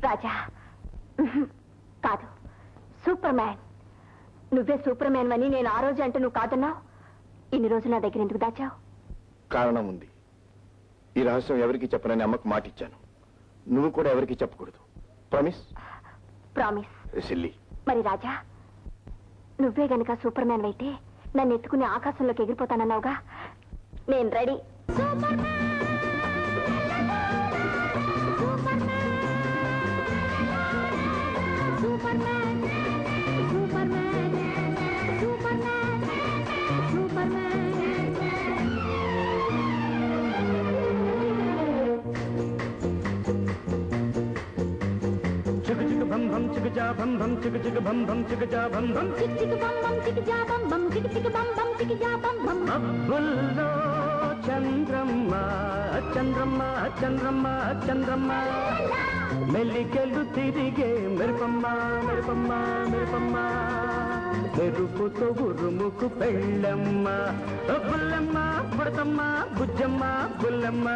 రాజా కాదు, super man. నువ్వే super man అని నేను ఆ రోజు అంటే నువ్వు కాదన్నావు. ఇన్ని రోజులు నా దగ్గర ఎందుకు దాచావు? కారణం ఉంది. ఈ రహస్యం ఎవరికి చెప్పనని అమ్మకు మాట ఇచ్చాను. నువ్వు కూడా ఎవరికి చెప్పకూడదు. ప్రామిస్? ప్రామిస్. సిల్లీ. మరి రాజా, నువ్వే గనక సూపర్ మ్యాన్ అయితే నన్ను ఎత్తుకుని ఆకాశంలోకి ఎగిరిపోతానన్నావుగా. నేను ready. bam bam chicka chicka bam bam chicka ja bam bam chicka chicka bam bam chicka ja bam bam chicka chicka bam bam chicka ja bam bam అబ్బుల్లో చంద్రమ్మ చంద్రమ్మ చంద్రమ్మ చంద్రమ్మ మెల్లికెళ్ళు తిరిగే మెరుపమ్మ మెరుపమ్మ మెరుపమ్మ మెరుపుతో ఉరుముకు పెళ్ళమ్మ బుల్లమ్మ బుడతమ్మ బుజ్జమ్మ బుల్లమ్మ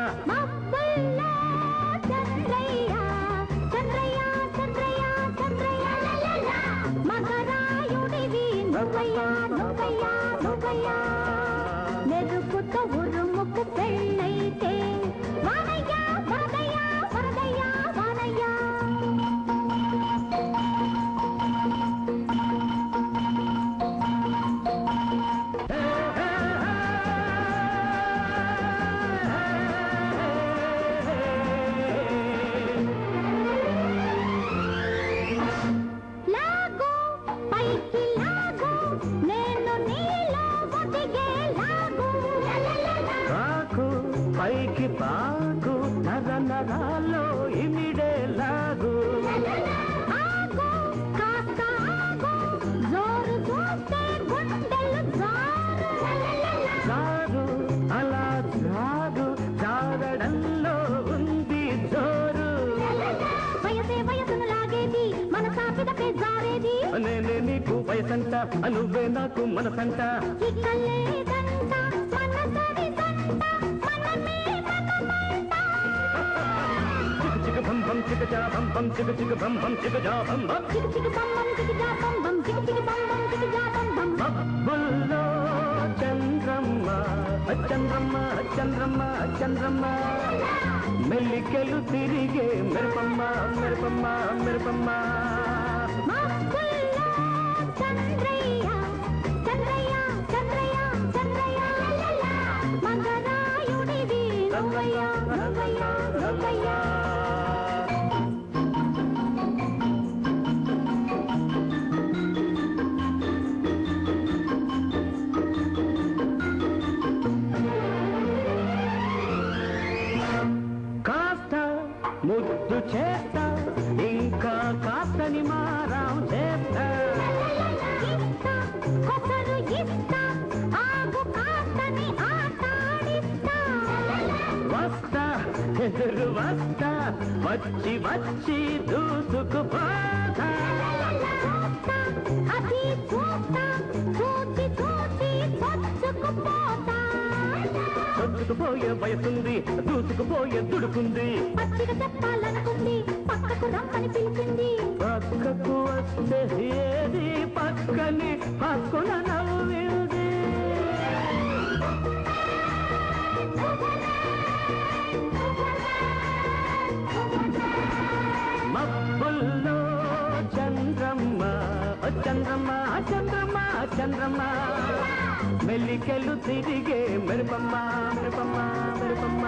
మెరుపుతో ఉరుముకు పెళ్ళైతే వానయ్య వరదయ్య వరదయ్య వానయ్య లాగో పైకి లాగో నేను నీలో ఒదిగే పైకి పాకు నర నరాల్లో ఇమిడే లాగు ఆగు కాస్త ఆగు జోరు చూస్తే గుండెలు జారు అలా జారు జారడంలో ఉంది జోరు వయసే వయసును లాగేది మన సాపిదపే జారేది నేనే నీకు వయసంట నువ్వే నాకు మనసంట ఇక్కలేదంట మనసరి bam bam chicka ja bam bam chicka chicka bam bam chicka ja bam bam chicka chicka bam bam chicka ja bam bam chicka chicka bam bam chicka ja bam bam అబ్బుల్లో చంద్రమ్మ చంద్రమ్మ చంద్రమ్మ చంద్రమ్మ మెల్లికెళ్ళు తిరిగే మెరుపమ్మ మెరుపమ్మ మెరుపమ్మ మబ్బుల్లో చంద్రయ్య చంద్రయ్య చంద్రయ్య చంద్రయ్య మంగరాయుడివి నువ్వయ్య నువ్వయ్య నువ్వయ్య ముద్దు చేస్తా ఇంకా కాస్తని మారాం చేస్తా కొసరు ఇస్తా ఆగు కాస్తని ఆటాడిస్తా వస్తా ఎదురు వస్తా వచ్చి వచ్చి దూసుకుపోతా అది చూస్తా చూసి చూసి చచ్చుకుపోతా చచ్చుకుపోయే వయసుంది దూసుకుపోయే దుడుకుంది పచ్చిగా చెప్పాలనుకుంది పక్కకు రమ్మని పిలిచింది పక్కకు వస్తే ఏది పక్కని పక్కన నవ్వింది మబ్బుల్లో చంద్రమ్మ చంద్రమ్మ చంద్రమ్మ చంద్రమ్మ మెల్లికెళ్ళు తిరిగే మెరుపమ్మ మెరుపమ్మ మెరుపమ్మ